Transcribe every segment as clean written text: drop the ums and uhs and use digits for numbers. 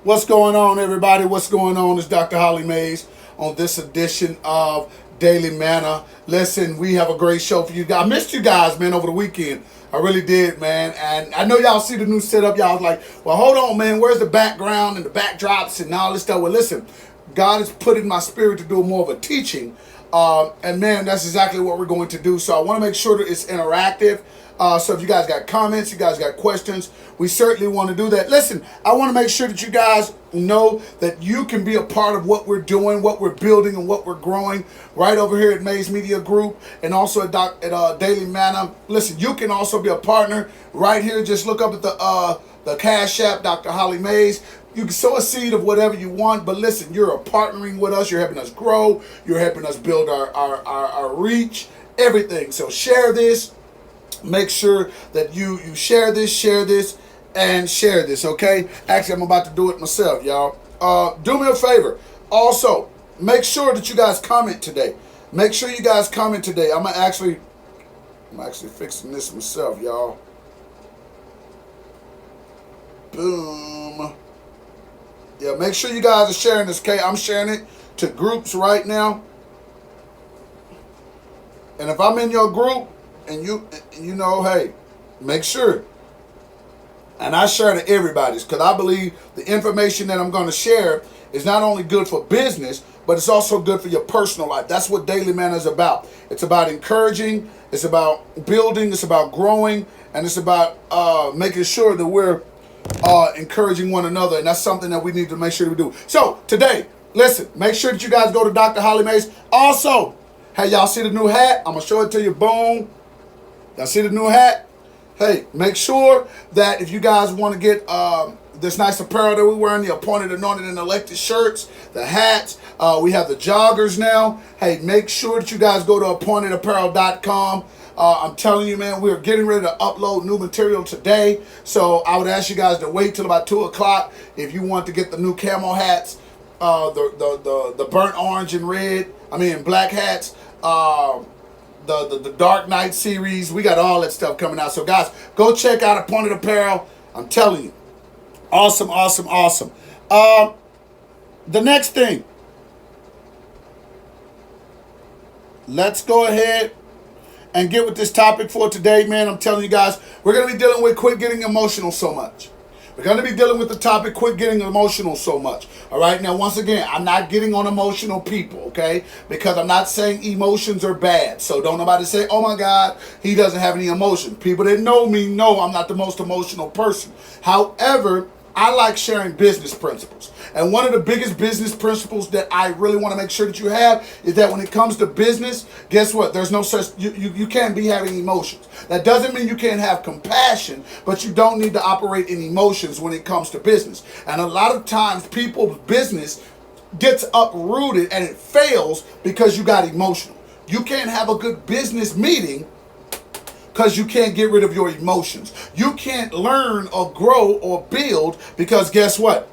What's going on, everybody? What's going on? It's Dr. Holly Mays on this edition of Daily Manna. Listen, we have a great show for you guys. I missed you guys, man, over the weekend. I really did, man. And I know y'all see the new setup. Y'all was like, well, hold on, man. Where's the background and the backdrops and all this stuff? Well, listen, God has put in my spirit to do more of a teaching. And, man, that's exactly what we're going to do. So I want to make sure that it's interactive. So if you guys got comments, you guys got questions, we certainly want to do that. Listen, I want to make sure that you guys know that you can be a part of what we're doing, what we're building, and what we're growing right over here at Mays Media Group and also at Daily Manna. Listen, you can also be a partner right here. Just look up at the Cash App, Dr. Holly Mays. You can sow a seed of whatever you want, but listen, you're partnering with us. You're helping us grow. You're helping us build our reach, everything. So share this. Make sure that you share this, and share this, okay? Actually, I'm about to do it myself, y'all. Do me a favor. Also, make sure that you guys comment today. Make sure you guys comment today. I'm actually fixing this myself, y'all. Boom. Yeah, make sure you guys are sharing this, okay? I'm sharing it to groups right now. And if I'm in your group, and you know, hey, make sure. And I share to everybody's because I believe the information that I'm going to share is not only good for business, but it's also good for your personal life. That's what Daily Manna is about. It's about encouraging, it's about building, it's about growing, and it's about making sure that we're encouraging one another. And that's something that we need to make sure we do. So today, listen, make sure that you guys go to Dr. Holly Mays. Also, hey, y'all see the new hat? I'm going to show it to you. Boom. Y'all see the new hat? Hey, make sure that if you guys want to get this nice apparel that we're wearing, the appointed, anointed, and elected shirts, the hats, we have the joggers now. Hey, make sure that you guys go to appointedapparel.com. I'm telling you, man, we're getting ready to upload new material today. So I would ask you guys to wait till about 2 o'clock if you want to get the new camo hats, the burnt orange and black hats, the Dark Knight series. We got all that stuff coming out. So guys, go check out Appointed Apparel. I'm telling you, awesome. The next thing, let's go ahead and get with this topic for today, man. I'm telling you guys, we're going to be dealing with quit getting emotional so much. We're going to be dealing with the topic, quit getting emotional so much. All right. Now, once again, I'm not getting on emotional people, okay? Because I'm not saying emotions are bad. So don't nobody say, oh my God, he doesn't have any emotion. People that know me know I'm not the most emotional person. However, I like sharing business principles. And one of the biggest business principles that I really want to make sure that you have is that when it comes to business, guess what? There's no such, you can't be having emotions. That doesn't mean you can't have compassion, but you don't need to operate in emotions when it comes to business. And a lot of times people's business gets uprooted and it fails because you got emotional. You can't have a good business meeting because you can't get rid of your emotions. You can't learn or grow or build because guess what?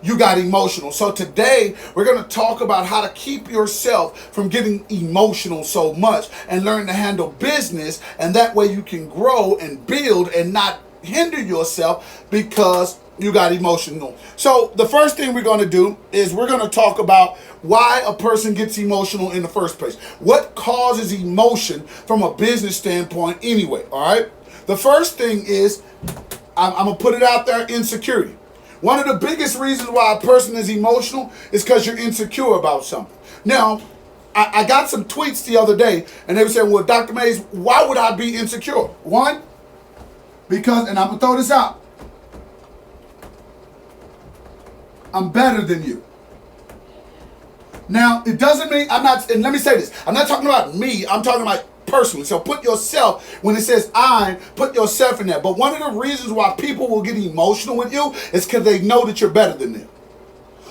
You got emotional. So today we're going to talk about how to keep yourself from getting emotional so much and learn to handle business. And that way you can grow and build and not hinder yourself because you got emotional. So the first thing we're going to do is we're going to talk about why a person gets emotional in the first place. What causes emotion from a business standpoint anyway, all right? The first thing is, I'm going to put it out there, insecurity. One of the biggest reasons why a person is emotional is because you're insecure about something. Now, I got some tweets the other day, and they were saying, well, Dr. Mays, why would I be insecure? One, because, and I'm going to throw this out, I'm better than you. Now, it doesn't mean I'm not, and let me say this, I'm not talking about me, I'm talking about personally. So put yourself, when it says I, put yourself in there. But one of the reasons why people will get emotional with you is because they know that you're better than them.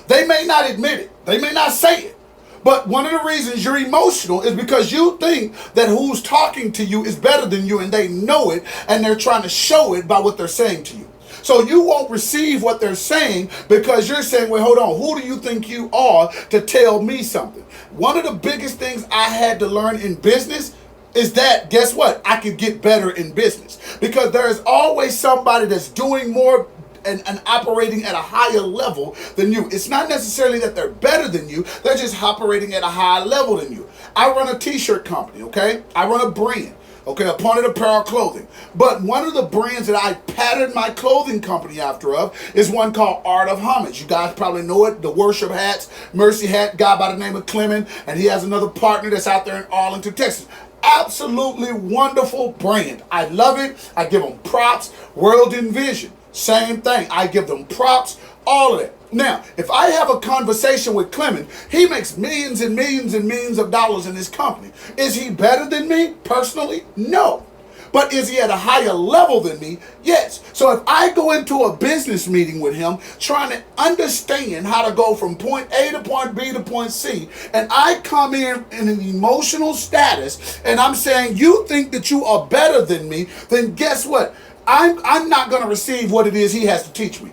They may not admit it, they may not say it, but one of the reasons you're emotional is because you think that who's talking to you is better than you, and they know it, and they're trying to show it by what they're saying to you. So you won't receive what they're saying because you're saying, well, hold on, who do you think you are to tell me something? One of the biggest things I had to learn in business is that, guess what? I could get better in business because there is always somebody that's doing more and operating at a higher level than you. It's not necessarily that they're better than you. They're just operating at a higher level than you. I run a t-shirt company, okay? I run a brand. Okay, Appointed Apparel Clothing. But one of the brands that I patterned my clothing company after of is one called Art of Homage. You guys probably know it, the worship hats, Mercy hat, guy by the name of Clement, and he has another partner that's out there in Arlington, Texas. Absolutely wonderful brand. I love it. I give them props. World Envision, same thing. I give them props, all of it. Now, if I have a conversation with Clement, he makes millions and millions and millions of dollars in his company. Is he better than me personally? No. But is he at a higher level than me? Yes. So if I go into a business meeting with him trying to understand how to go from point A to point B to point C, and I come in an emotional status and I'm saying, you think that you are better than me, then guess what? I'm not going to receive what it is he has to teach me.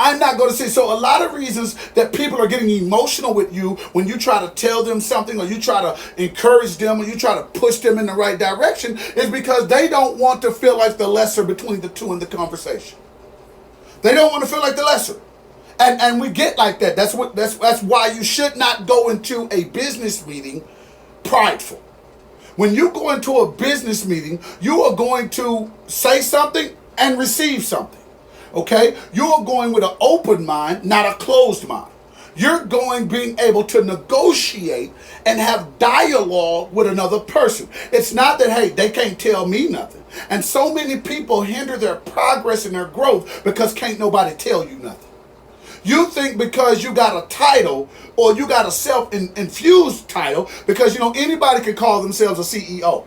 I'm not going to say. So a lot of reasons that people are getting emotional with you when you try to tell them something, or you try to encourage them, or you try to push them in the right direction, is because they don't want to feel like the lesser between the two in the conversation. They don't want to feel like the lesser. And we get like that. That's why you should not go into a business meeting prideful. When you go into a business meeting, you are going to say something and receive something. Okay? You're going with an open mind, not a closed mind. You're going being able to negotiate and have dialogue with another person. It's not that, hey, they can't tell me nothing. And so many people hinder their progress and their growth because can't nobody tell you nothing. You think because you got a title or you got a self-infused title, because, anybody can call themselves a CEO.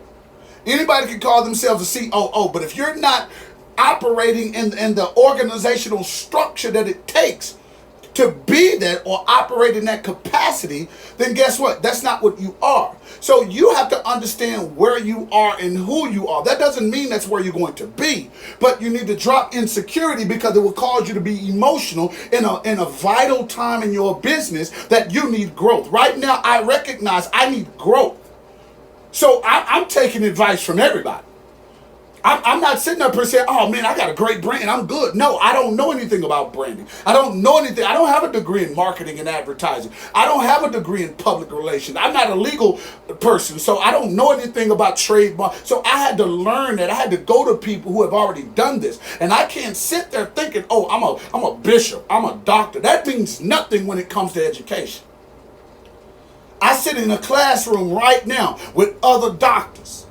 Anybody can call themselves a COO. But if you're not operating in the organizational structure that it takes to be that or operate in that capacity, then guess what? That's not what you are. So you have to understand where you are and who you are. That doesn't mean that's where you're going to be, but you need to drop insecurity, because it will cause you to be emotional in a vital time in your business that you need growth. Right now, I recognize I need growth. So I'm taking advice from everybody. I'm not sitting up here saying, oh man, I got a great brand, I'm good. No, I don't know anything about branding. I don't know anything. I don't have a degree in marketing and advertising. I don't have a degree in public relations. I'm not a legal person, so I don't know anything about trademark. So I had to learn that. I had to go to people who have already done this. And I can't sit there thinking, oh, I'm a bishop, I'm a doctor. That means nothing when it comes to education. I sit in a classroom right now with other doctors.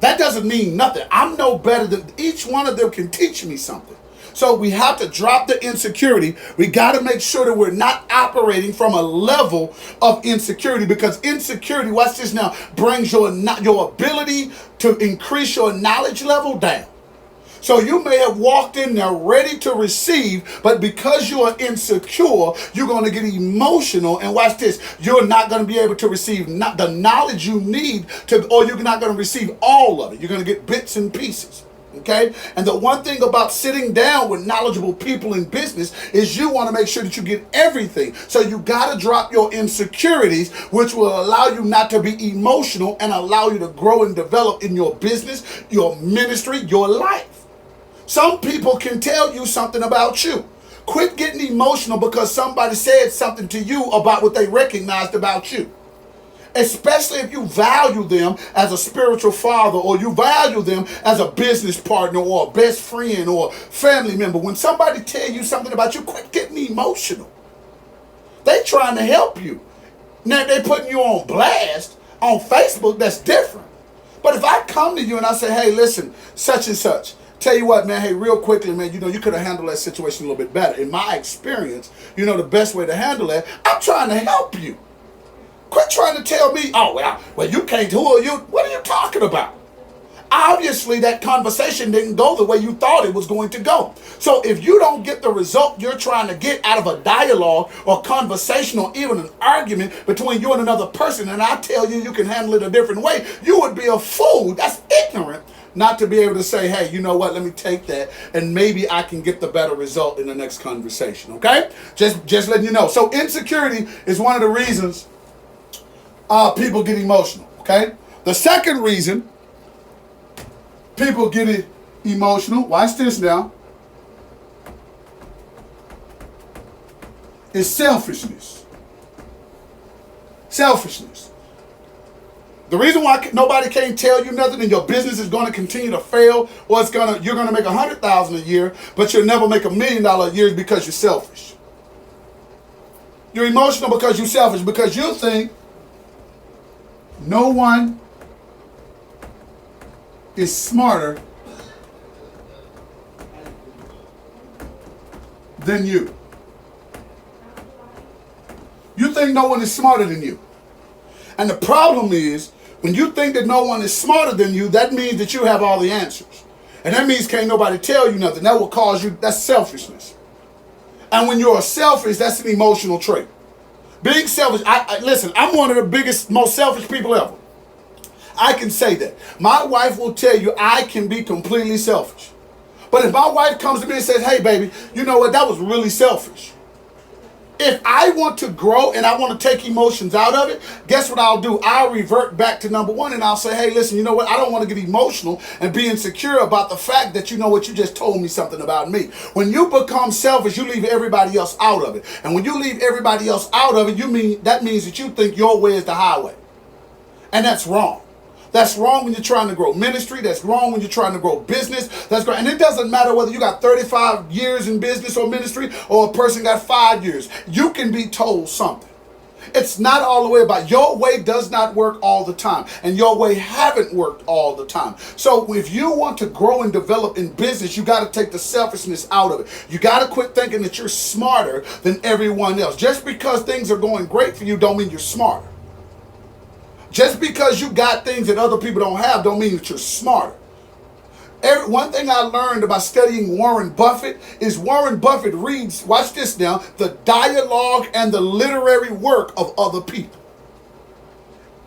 That doesn't mean nothing. I'm no better than each one of them can teach me something. So we have to drop the insecurity. We got to make sure that we're not operating from a level of insecurity, because insecurity, watch this now, brings your ability to increase your knowledge level down. So you may have walked in there ready to receive, but because you are insecure, you're going to get emotional. And watch this, you're not going to be able to receive the knowledge you need or you're not going to receive all of it. You're going to get bits and pieces. Okay? And the one thing about sitting down with knowledgeable people in business is you want to make sure that you get everything. So you got to drop your insecurities, which will allow you not to be emotional and allow you to grow and develop in your business, your ministry, your life. Some people can tell you something about you. Quit getting emotional because somebody said something to you about what they recognized about you. Especially if you value them as a spiritual father, or you value them as a business partner or a best friend or family member. When somebody tell you something about you, quit getting emotional. They trying to help you. Now, if they putting you on blast on Facebook, that's different. But if I come to you and I say, hey, listen, such and such, tell you what, man, hey, real quickly, man, you could have handled that situation a little bit better. In my experience, the best way to handle that, I'm trying to help you. Quit trying to tell me, oh, well, you can't, who are you? What are you talking about? Obviously, that conversation didn't go the way you thought it was going to go. So if you don't get the result you're trying to get out of a dialogue or conversation or even an argument between you and another person, and I tell you can handle it a different way, you would be a fool. That's ignorant. Not to be able to say, hey, you know what, let me take that and maybe I can get the better result in the next conversation, okay? Just letting you know. So insecurity is one of the reasons people get emotional, okay? The second reason people get emotional, watch this now, is selfishness. Selfishness. The reason why nobody can't tell you nothing and your business is going to continue to fail, or you're going to make $100,000 a year, but you'll never make $1 million a year, is because you're selfish. You're emotional because you're selfish, because you think no one is smarter than you. You think no one is smarter than you. And the problem is, when you think that no one is smarter than you, that means that you have all the answers. And that means can't nobody tell you nothing. That will cause you, that's selfishness. And when you're selfish, that's an emotional trait. Being selfish, listen, I'm one of the biggest, most selfish people ever. I can say that. My wife will tell you I can be completely selfish. But if my wife comes to me and says, hey baby, you know what, that was really selfish. If I want to grow and I want to take emotions out of it, guess what I'll do? I'll revert back to number one and I'll say, hey, listen, you know what? I don't want to get emotional and be insecure about the fact that, you know what, you just told me something about me. When you become selfish, you leave everybody else out of it. And when you leave everybody else out of it, that means that you think your way is the highway. And that's wrong. That's wrong when you're trying to grow ministry. That's wrong when you're trying to grow business. That's great. And it doesn't matter whether you got 35 years in business or ministry or a person got 5 years. You can be told something. It's not all the way about your way does not work all the time. And your way haven't worked all the time. So if you want to grow and develop in business, you got to take the selfishness out of it. You got to quit thinking that you're smarter than everyone else. Just because things are going great for you don't mean you're smarter. Just because you got things that other people don't have don't mean that you're smarter. One thing I learned about studying Warren Buffett is Warren Buffett reads, watch this now, the dialogue and the literary work of other people.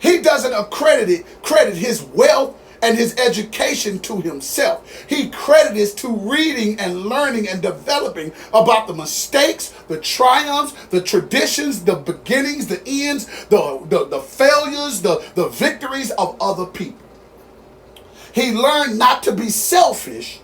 He doesn't credit his wealth and his education to himself. He credits to reading and learning and developing about the mistakes, the triumphs, the traditions, the beginnings, the ends, the failures, the victories of other people. He learned not to be selfish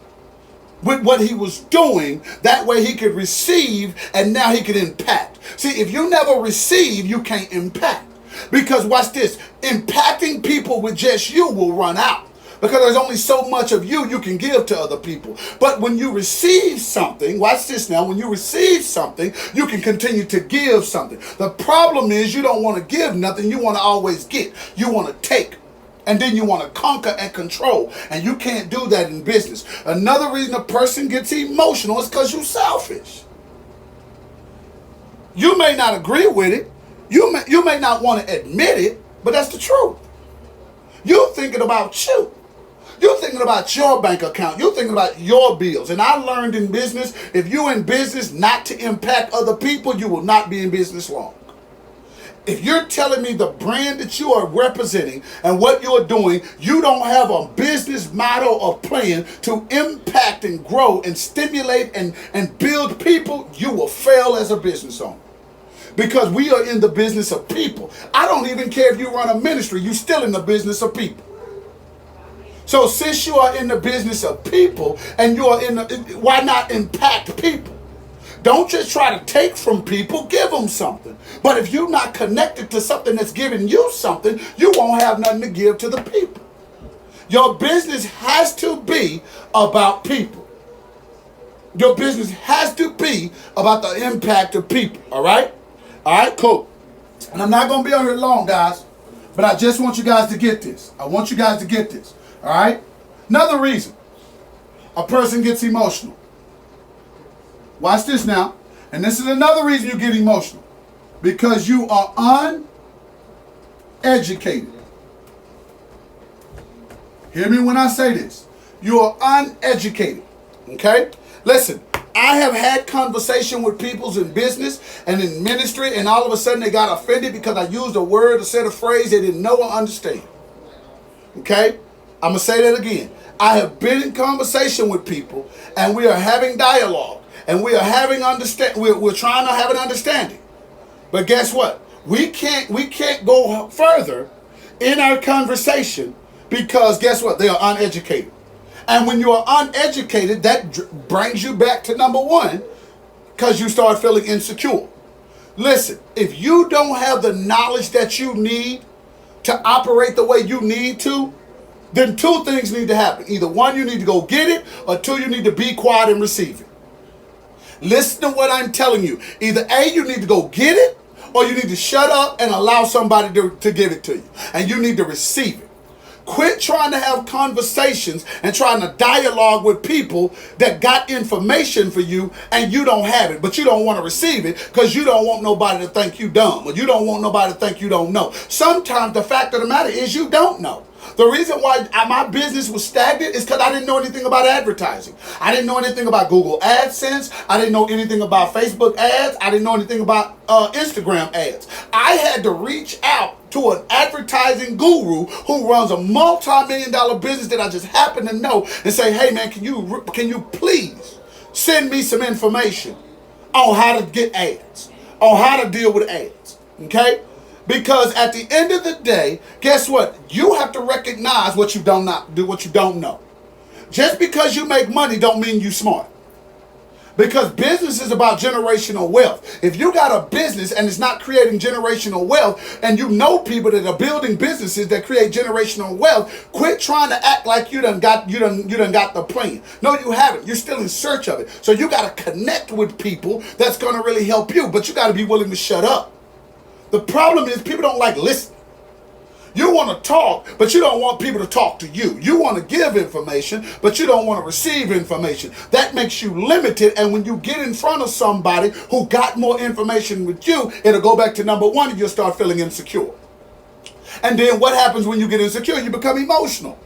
with what he was doing. That way he could receive and now he could impact. See, if you never receive, you can't impact. Because watch this, impacting people with just you will run out. Because there's only so much of you can give to other people. But when you receive something, watch this now, when you receive something, you can continue to give something. The problem is you don't want to give nothing, you want to always get. You want to take. And then you want to conquer and control. And you can't do that in business. Another reason a person gets emotional is because you're selfish. You may not agree with it. You may not want to admit it, but that's the truth. You're thinking about you. You're thinking about your bank account. You're thinking about your bills. And I learned in business, if you're in business not to impact other people, you will not be in business long. If you're telling me the brand that you are representing and what you're doing, you don't have a business model or plan to impact and grow and stimulate and build people, you will fail as a business owner. Because we are in the business of people. I don't even care if you run a ministry, you're still in the business of people. So since you are in the business of people and you are why not impact people? Don't just try to take from people, give them something. But if you're not connected to something that's giving you something, you won't have nothing to give to the people. Your business has to be about people. Your business has to be about the impact of people, all right? All right, cool. And I'm not going to be on here long, guys, but I just want you guys to get this. I want you guys to get this, all right? Another reason a person gets emotional. Watch this now. And this is another reason you get emotional. Because you are uneducated. Hear me when I say this. You are uneducated. Okay? Listen, I have had conversation with people in business and in ministry, and all of a sudden they got offended because I used a word or said a phrase they didn't know or understand. Okay? I'm going to say that again. I have been in conversation with people, and we are having dialogue. And we are having we're trying to have an understanding. But guess what? We can't go further in our conversation because guess what? They are uneducated. And when you are uneducated, that brings you back to number one because you start feeling insecure. Listen, if you don't have the knowledge that you need to operate the way you need to, then two things need to happen. Either one, you need to go get it, or two, you need to be quiet and receive it. Listen to what I'm telling you. Either A, you need to go get it, or you need to shut up and allow somebody to give it to you. And you need to receive it. Quit trying to have conversations and trying to dialogue with people that got information for you and you don't have it, but you don't want to receive it because you don't want nobody to think you dumb, or you don't want nobody to think you don't know. Sometimes the fact of the matter is you don't know. The reason why my business was stagnant is because I didn't know anything about advertising. I didn't know anything about Google AdSense. I didn't know anything about Facebook ads. I didn't know anything about Instagram ads. I had to reach out to an advertising guru who runs a multi-million-dollar business that I just happen to know and say, hey man, can you please send me some information on how to get ads, on how to deal with ads, okay? Because at the end of the day, guess what? You have to recognize what you don't know. Just because you make money don't mean you smart. Because business is about generational wealth. If you got a business and it's not creating generational wealth, and you know people that are building businesses that create generational wealth, quit trying to act like you done got the plan. No, you haven't. You're still in search of it. So you got to connect with people that's going to really help you, but you got to be willing to shut up. The problem is people don't like listening. You want to talk, but you don't want people to talk to you. You want to give information, but you don't want to receive information. That makes you limited, and when you get in front of somebody who got more information with you, it'll go back to number one, and you'll start feeling insecure. And then what happens when you get insecure? You become emotional.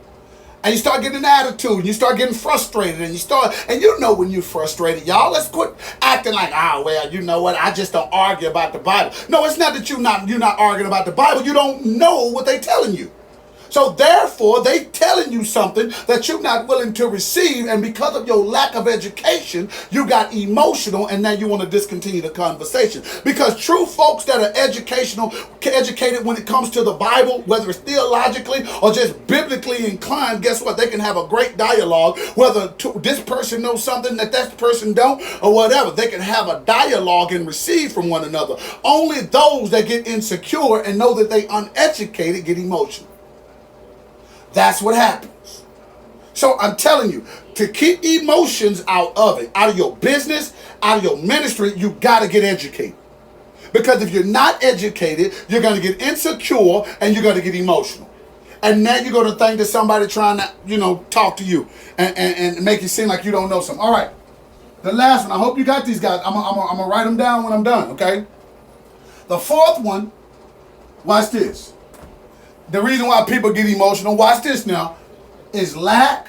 And you start getting an attitude, and you start getting frustrated, and you know when you're frustrated, y'all. Let's quit acting like, well, you know what, I just don't argue about the Bible. No, it's not that you're not arguing about the Bible. You don't know what they're telling you. So therefore, they telling you something that you're not willing to receive, and because of your lack of education, you got emotional, and now you want to discontinue the conversation. Because true folks that are educated when it comes to the Bible, whether it's theologically or just biblically inclined, guess what? They can have a great dialogue, whether this person knows something that person don't, or whatever. They can have a dialogue and receive from one another. Only those that get insecure and know that they uneducated get emotional. That's what happens. So I'm telling you, to keep emotions out of it, out of your business, out of your ministry, you got to get educated. Because if you're not educated, you're going to get insecure and you're going to get emotional. And now you're going to think that somebody trying to, talk to you and make it seem like you don't know something. All right. The last one. I hope you got these guys. I'm going to write them down when I'm done, okay? The fourth one, watch this. The reason why people get emotional, watch this now, is lack,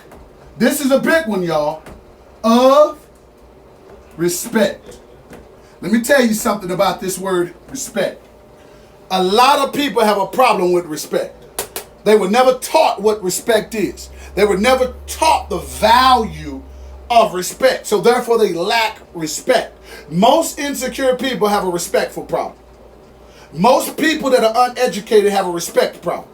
this is a big one, y'all, of respect. Let me tell you something about this word respect. A lot of people have a problem with respect. They were never taught what respect is. They were never taught the value of respect. So therefore they lack respect. Most insecure people have a respectful problem. Most people that are uneducated have a respect problem.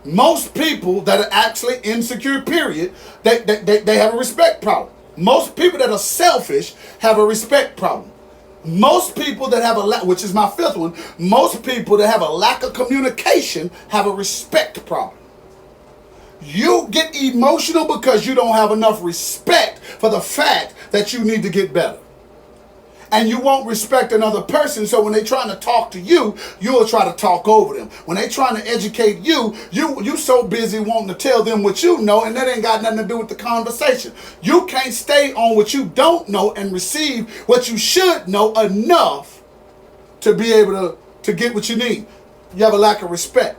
Most people that are actually insecure, period, they have a respect problem. Most people that are selfish have a respect problem. Most people that have which is my fifth one, most people that have a lack of communication have a respect problem. You get emotional because you don't have enough respect for the fact that you need to get better. And you won't respect another person, so when they're trying to talk to you, you'll try to talk over them. When they're trying to educate you, you so busy wanting to tell them what you know, and that ain't got nothing to do with the conversation. You can't stay on what you don't know and receive what you should know enough to be able to get what you need. You have a lack of respect.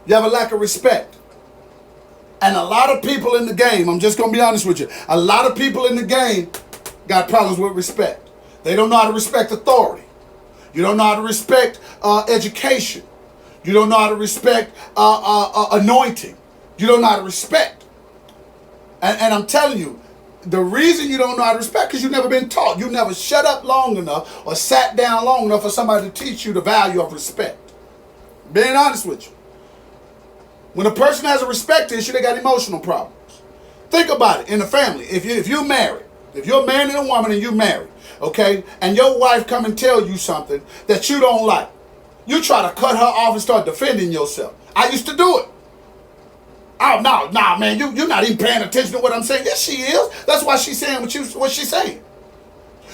You have a lack of respect. And a lot of people in the game, I'm just going to be honest with you, a lot of people in the game got problems with respect. They don't know how to respect authority. You don't know how to respect education. You don't know how to respect anointing. You don't know how to respect. And I'm telling you, the reason you don't know how to respect is you've never been taught. You never shut up long enough or sat down long enough for somebody to teach you the value of respect. Being honest with you. When a person has a respect issue, they got emotional problems. Think about it in the family. If you're married, If you're a man and a woman and you married, okay, and your wife come and tell you something that you don't like, you try to cut her off and start defending yourself. I used to do it. Oh, no, man, you're not even paying attention to what I'm saying. Yes, she is. That's why she's saying what she's saying.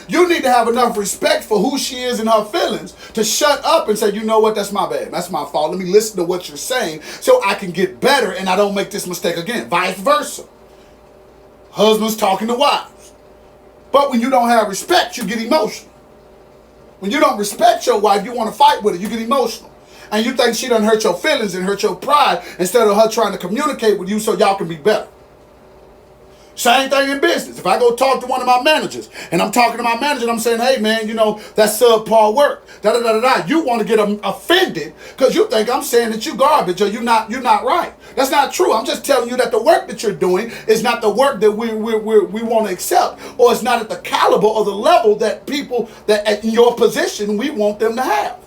You need to have enough respect for who she is and her feelings to shut up and say, you know what, that's my bad. That's my fault. Let me listen to what you're saying so I can get better and I don't make this mistake again. Vice versa. Husbands talking to wives. But when you don't have respect, you get emotional. When you don't respect your wife, you want to fight with her, you get emotional. And you think she done hurt your feelings and hurt your pride instead of her trying to communicate with you so y'all can be better. Same thing in business. If I go talk to one of my managers and I'm talking to my manager and I'm saying, hey man, you know, that's subpar work. You want to get offended because you think I'm saying that you garbage or you're not right. That's not true. I'm just telling you that the work that you're doing is not the work that we want to accept, or it's not at the caliber or the level that people that at your position we want them to have.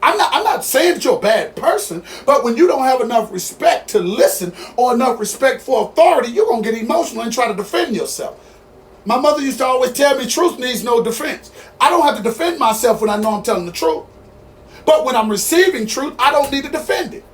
I'm not saying that you're a bad person, but when you don't have enough respect to listen or enough respect for authority, you're going to get emotional and try to defend yourself. My mother used to always tell me truth needs no defense. I don't have to defend myself when I know I'm telling the truth. But when I'm receiving truth, I don't need to defend it.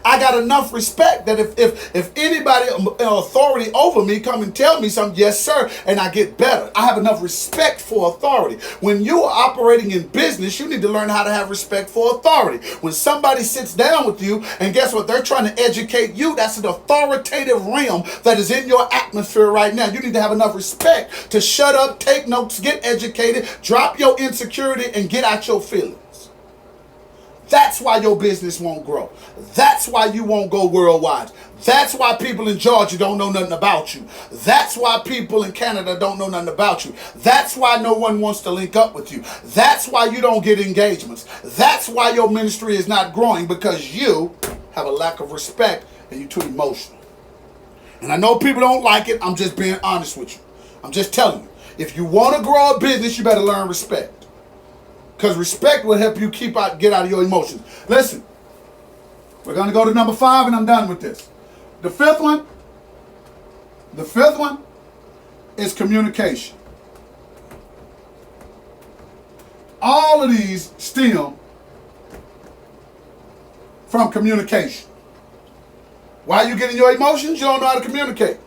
I got enough respect that if anybody authority over me come and tell me something, yes sir, and I get better. I have enough respect for authority. When you are operating in business, you need to learn how to have respect for authority. When somebody sits down with you and guess what, they're trying to educate you, that's an authoritative realm that is in your atmosphere right now. You need to have enough respect to shut up, take notes, get educated, drop your insecurity, and get out your feelings. That's why your business won't grow. That's why you won't go worldwide. That's why people in Georgia don't know nothing about you. That's why people in Canada don't know nothing about you. That's why no one wants to link up with you. That's why you don't get engagements. That's why your ministry is not growing, because you have a lack of respect and you're too emotional. And I know people don't like it. I'm just being honest with you. I'm just telling you. If you want to grow a business, you better learn respect. Because respect will help you get out of your emotions. Listen, we're going to go to number 5 and I'm done with this. The fifth one is communication. All of these stem from communication. Why are you getting your emotions? You don't know how to communicate.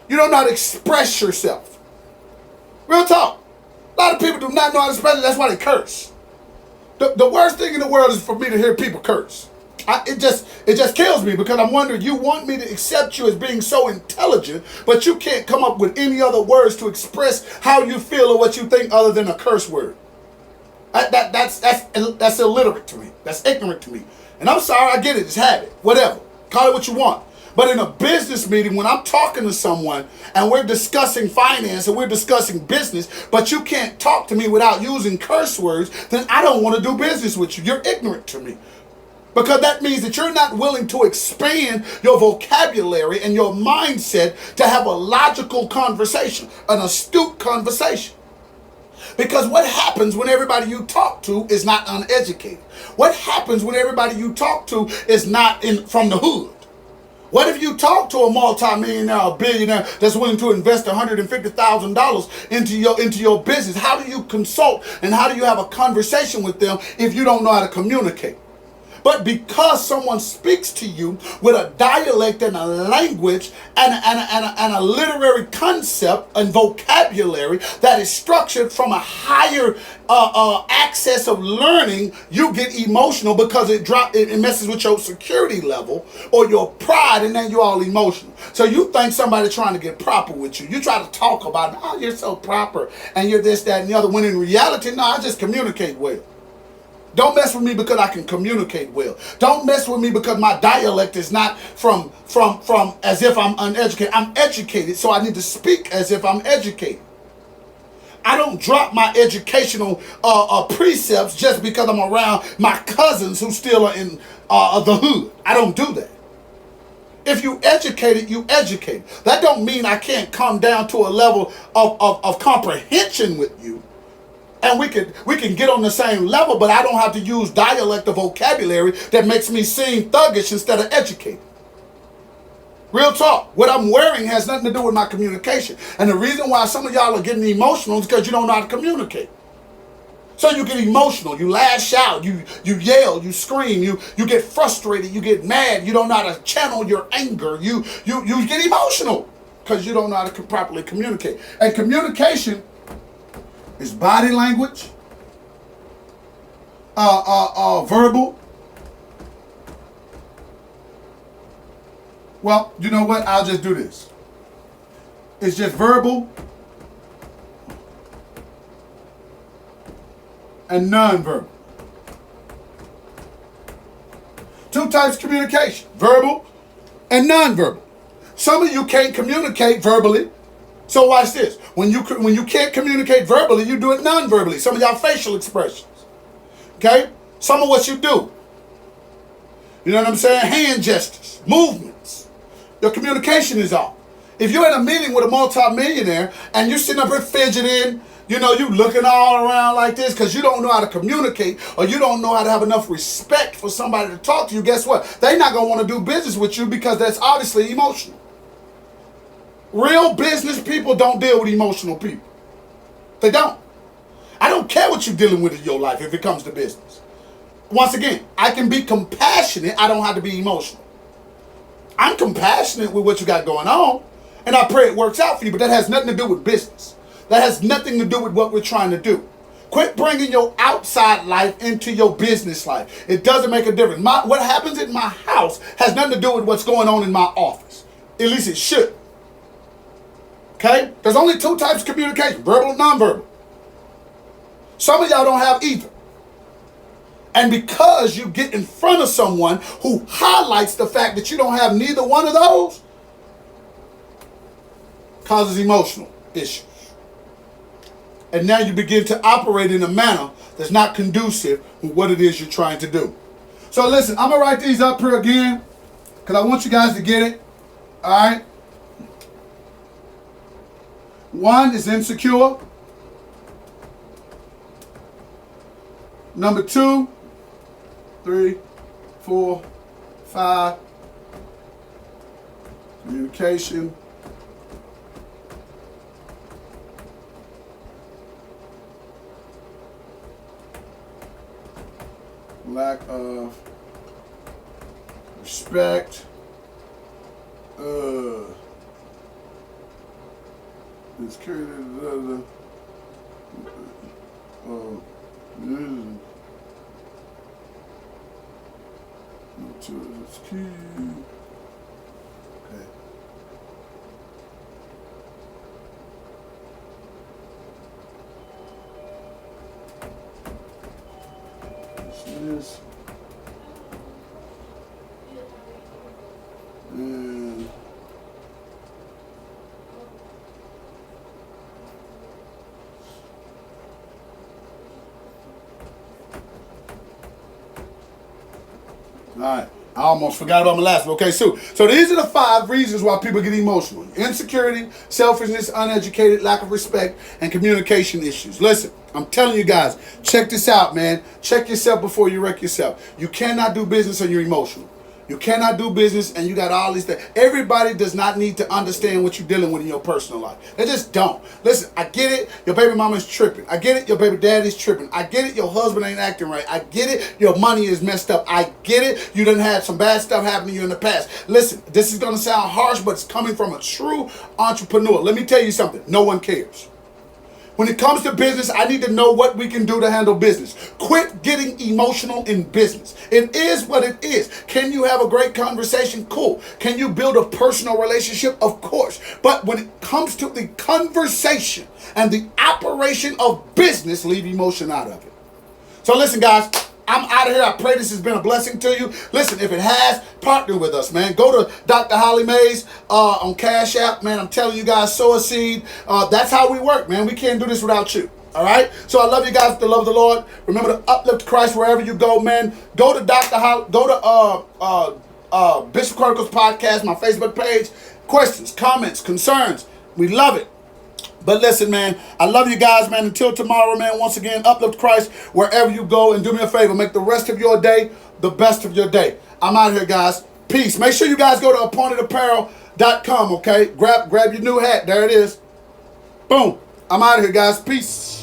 You don't know how to express yourself. Real talk. A lot of people do not know how to express it. That's why they curse. The worst thing in the world is for me to hear people curse. It just kills me, because I'm wondering, you want me to accept you as being so intelligent, but you can't come up with any other words to express how you feel or what you think other than a curse word. That's illiterate to me. That's ignorant to me. And I'm sorry, I get it. It's habit. Whatever. Call it what you want. But in a business meeting, when I'm talking to someone and we're discussing finance and we're discussing business, but you can't talk to me without using curse words, then I don't want to do business with you. You're ignorant to me. Because that means that you're not willing to expand your vocabulary and your mindset to have a logical conversation, an astute conversation. Because what happens when everybody you talk to is not uneducated? What happens when everybody you talk to is not from the hood? What if you talk to a multi-millionaire or billionaire that's willing to invest $150,000 into your business? How do you consult and how do you have a conversation with them if you don't know how to communicate? But because someone speaks to you with a dialect and a language and a literary concept and vocabulary that is structured from a higher access of learning, you get emotional because it messes with your security level or your pride, and then you're all emotional. So you think somebody's trying to get proper with you. You try to talk about, oh, you're so proper and you're this, that, and the other, when in reality, no, I just communicate well. Don't mess with me because I can communicate well. Don't mess with me because my dialect is not from as if I'm uneducated. I'm educated, so I need to speak as if I'm educated. I don't drop my educational precepts just because I'm around my cousins who still are in the hood. I don't do that. If you educated, you educated. That don't mean I can't come down to a level of comprehension with you. And we can get on the same level, but I don't have to use dialect or vocabulary that makes me seem thuggish instead of educated. Real talk. What I'm wearing has nothing to do with my communication. And the reason why some of y'all are getting emotional is because you don't know how to communicate. So you get emotional, you lash out, you yell, you scream, you get frustrated, you get mad, you don't know how to channel your anger, you get emotional because you don't know how to properly communicate. And communication is body language, verbal. Well, you know what? I'll just do this. It's just verbal and non-verbal. Two types of communication, verbal and non-verbal. Some of you can't communicate verbally. So watch this. When you can't communicate verbally, you do it non-verbally. Some of y'all facial expressions. Okay? Some of what you do. You know what I'm saying? Hand gestures, movements. Your communication is off. If you're in a meeting with a multi-millionaire and you're sitting up here fidgeting, you know, you looking all around like this because you don't know how to communicate or you don't know how to have enough respect for somebody to talk to you, guess what? They're not going to want to do business with you because that's obviously emotional. Real business people don't deal with emotional people. They don't. I don't care what you're dealing with in your life if it comes to business. Once again, I can be compassionate. I don't have to be emotional. I'm compassionate with what you got going on, and I pray it works out for you, but that has nothing to do with business. That has nothing to do with what we're trying to do. Quit bringing your outside life into your business life. It doesn't make a difference. What happens in my house has nothing to do with what's going on in my office. At least it should. Okay? There's only two types of communication, verbal and nonverbal. Some of y'all don't have either. And because you get in front of someone who highlights the fact that you don't have neither one of those, causes emotional issues. And now you begin to operate in a manner that's not conducive with what it is you're trying to do. So listen, I'm going to write these up here again because I want you guys to get it. All right? One is insecure. Number 2, 3, 4, 5. Communication. Lack of respect. It's carried it's key. Okay. This. And all right. I almost forgot about my last one. Okay, so these are the 5 reasons why people get emotional. Insecurity, selfishness, uneducated, lack of respect, and communication issues. Listen, I'm telling you guys, check this out, man. Check yourself before you wreck yourself. You cannot do business when you're emotional. You cannot do business and you got all these things. Everybody does not need to understand what you're dealing with in your personal life. They just don't. Listen, I get it. Your baby mama's tripping. I get it. Your baby daddy's tripping. I get it. Your husband ain't acting right. I get it. Your money is messed up. I get it. You done had some bad stuff happen to you in the past. Listen, this is going to sound harsh, but it's coming from a true entrepreneur. Let me tell you something. No one cares. When it comes to business, I need to know what we can do to handle business. Quit getting emotional in business. It is what it is. Can you have a great conversation? Cool. Can you build a personal relationship? Of course. But when it comes to the conversation and the operation of business, leave emotion out of it. So listen, guys. I'm out of here. I pray this has been a blessing to you. Listen, if it has, partner with us, man. Go to Dr. Holly Mays on Cash App, man. I'm telling you guys, sow a seed. That's how we work, man. We can't do this without you. All right? So I love you guys with the love of the Lord. Remember to uplift Christ wherever you go, man. Go to Bishop Chronicles Podcast, my Facebook page. Questions, comments, concerns. We love it. But listen, man, I love you guys, man. Until tomorrow, man, once again, uplift Christ wherever you go. And do me a favor, make the rest of your day the best of your day. I'm out here, guys. Peace. Make sure you guys go to appointedapparel.com, okay? Grab your new hat. There it is. Boom. I'm out of here, guys. Peace.